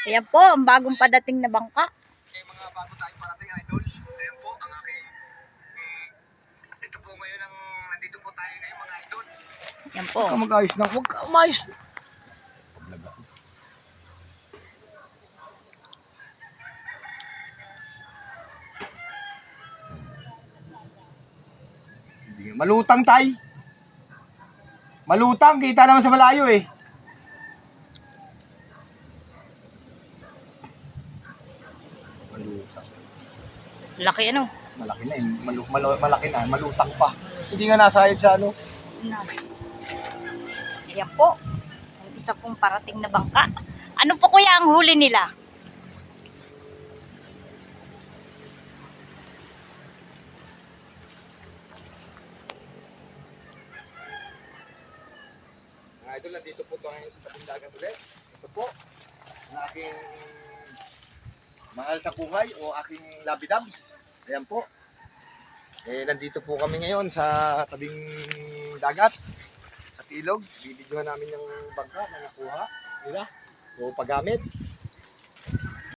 Ayan po, ang bagong padating na bangka. Mga bago tayong parating, idol. Ayan po, ang aking... ito po ngayon ang... nandito po tayo ngayon, mga idol. Ayan po. Huwag ka mag-ayos na. Huwag ka umayos. Malutang, tay. Malutang, kita naman sa malayo eh. Malutang. Laki ano. Malaki na eh. Malaki na. Malutang pa. Hindi nga nasayad sa ano. Ayan po. Ang isa pong parating na bangka. Ano po kuya ang huli nila? Mga idol, nandito po ito ngayon sa Patindagan ulit. Ito po, ang aking mahal sa buhay o aking labidabs. Ayan po. Nandito po kami ngayon sa tabing dagat at ilog. Bibidyohan namin yung bangka na nakuha nila o paggamit.